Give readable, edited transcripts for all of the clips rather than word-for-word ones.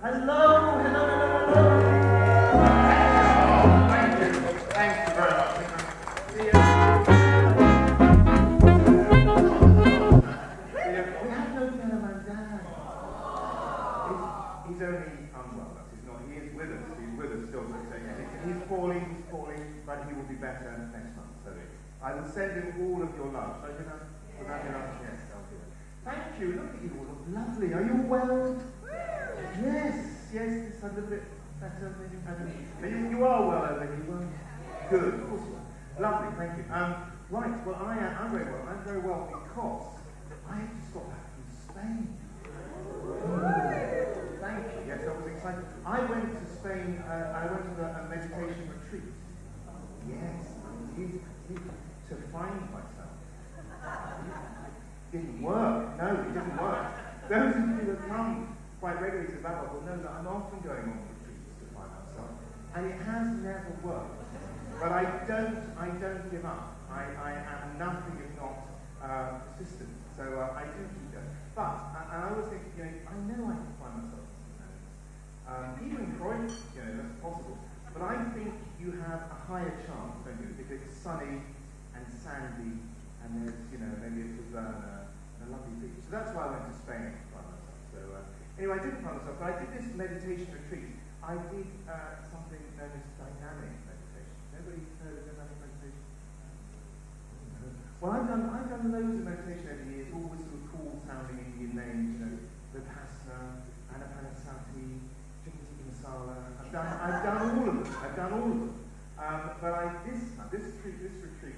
Hello, hello, hello, hello. Thank you. Thank you very much. We have no piano man down. He's only unwell. He's not. He is with us. He's with us still. He's falling, but he will be better next month. So I will send him all of your love. So, yes, I'll do it. Thank you. Look at you all. Look lovely. Are you well? Yes, it's a little bit better. Maybe you are well over here. Well, good. Of course you are. Lovely. Thank you. Right. Well, I'm very well. I'm very well because I have just got back from Spain. Thank you. Yes, I was excited. I went to Spain. I went to a meditation retreat. Yes, I did to find myself. It didn't work. No, it didn't work. Those of you that come quite regularly to that will know that I'm often going on retreats to find myself, and it has never worked. But I don't give up. I am nothing if not persistent. So I do keep going. But and I always think, I know I can find myself. Even in Croydon, that's possible. But I think you have a higher chance, don't you? Because it's sunny and sandy, and there's, maybe it's a lovely beach. So that's why I went to Spain to find myself. So anyway, I didn't find myself, but I did this meditation retreat. I did something known as Dynamic Meditation. Anybody heard of Dynamic Meditation? No. Well, I've done loads of meditation over the years, all with sort of cool sounding Indian names, Vipassana, Anapanasati, Chitta Masala. I've done all of them. But this retreat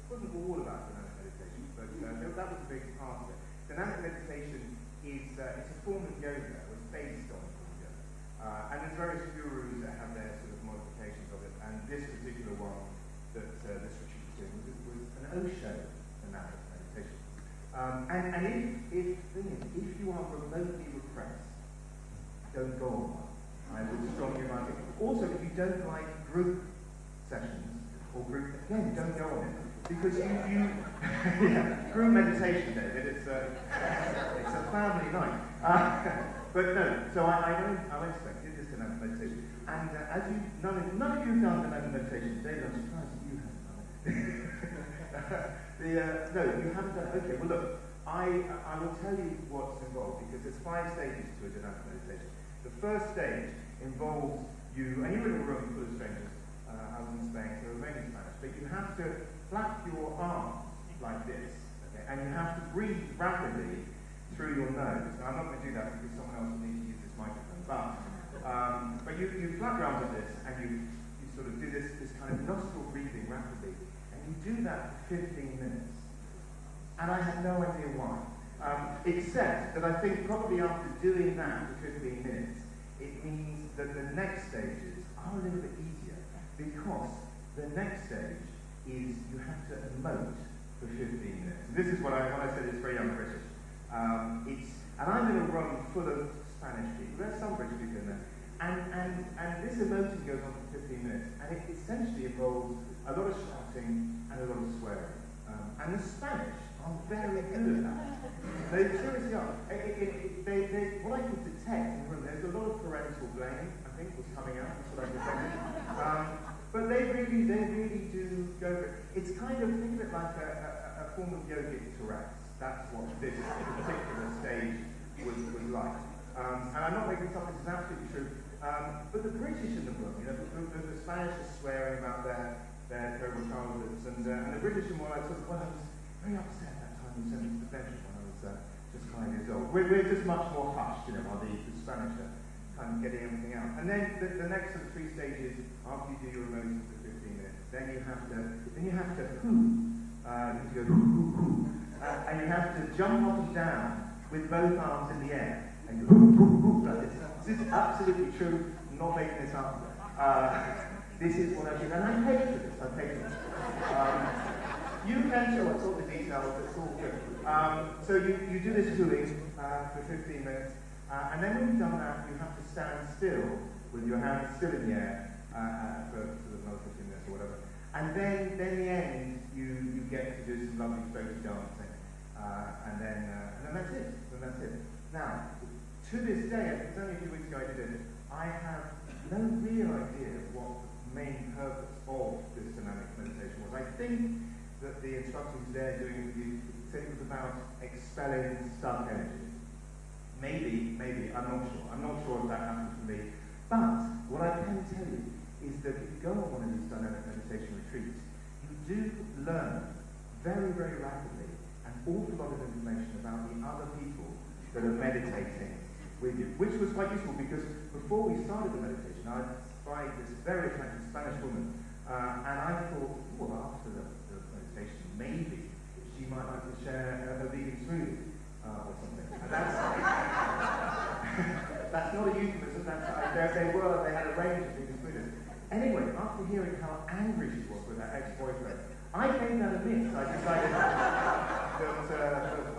wasn't all about dynamic meditation, but that was a big part of it. Dynamic meditation is it's a form of yoga. It was based on yoga, and there's various gurus that have their sort of modifications of it. And this particular one that this retreat was doing was an Osho Dynamic Meditation. And if you are remotely repressed, don't go on one. I would strongly advise it. Also, if you don't like group sessions or group, again, don't go on it. Because group meditation, David, it's a family night. But no, so I went to Spain, did this dynamic meditation. And as none of you have done dynamic meditation. David, I'm surprised that you haven't done it. No, you haven't done it. Okay, well look, I will tell you what's involved, because there's 5 stages to a dynamic meditation. The first stage involves you, and you're in a room full of strangers. I was in Spain, so mainly Spanish, but you have to flap your arms like this, okay? And you have to breathe rapidly through your nose. Now, I'm not going to do that because someone else will need to use this microphone, but you flap your arms like this, and you sort of do this kind of nostril breathing rapidly, and you do that for 15 minutes. And I had no idea why. Except that I think probably after doing that for 15 minutes, it means that the next stages are a little bit easier, because the next stage is you have to emote for 15 minutes. This is what I said it's very young British. And I'm in a room full of Spanish people. There's some British people in there. And this emoting goes on for 15 minutes, and it essentially involves a lot of shouting and a lot of swearing. And the Spanish are very good at that. They seriously are. What I could detect in the room, there's a lot of parental blame, I think, was coming out. That's what I detected. But they really do go for it. It's kind of, think of it like a form of yogic Tourette's. That's what this particular stage was like. And I'm not making something that's absolutely true. But the British in the room, the Spanish are swearing about their terrible childhoods, and the British are more like, I was very upset that time we sent me to the bench when I was just 5 years old. We're just much more hushed, while the Spanish are kind of getting everything out. And then the next of the 3 stages, after you do your emotions for 15 minutes, then you have to hoo. You go hoo. And you have to jump up and down with both arms in the air. And you go hoo, like this. This is absolutely true, I'm not making this up. This is what I do, and I paid for this. You can show us all the details, it's all good. So you do this hooing for 15 minutes, and then when you've done that, you have to stand still with your hands still in the air for sort of another 15 minutes or whatever. And then the end, you get to do some lovely spooky dancing, and then that's it. Now, to this day, and it's only a few weeks ago I did it, I have no real idea what the main purpose of this dynamic meditation was. I think that the instructions there doing it with you said it was about expelling stuck energy. Maybe, I'm not sure. I'm not sure if that happened for me. But what I can tell you is that if you go on one of these dynamic meditation retreats, you do learn very, very rapidly an awful lot of information about the other people that are meditating with you, which was quite useful because before we started the meditation, I spied this very attractive Spanish woman, and I thought, well, after the meditation, maybe she might like to share a vegan smoothie or something. And that's not a euphemism. They had a range of vegan smoothies. Anyway, after hearing how angry she was with her ex-boyfriend, I gave that a miss. I decided that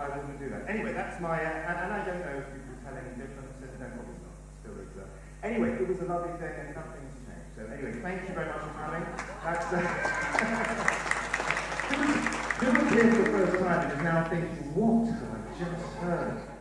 I wouldn't do that. Anyway, that's my, and I don't know if you can tell any difference. No, probably not. Still is. Anyway, it was a lovely thing and nothing's changed. So anyway, thank you very much for coming. That's, who was here for the first time and is now thinking, what have I just heard?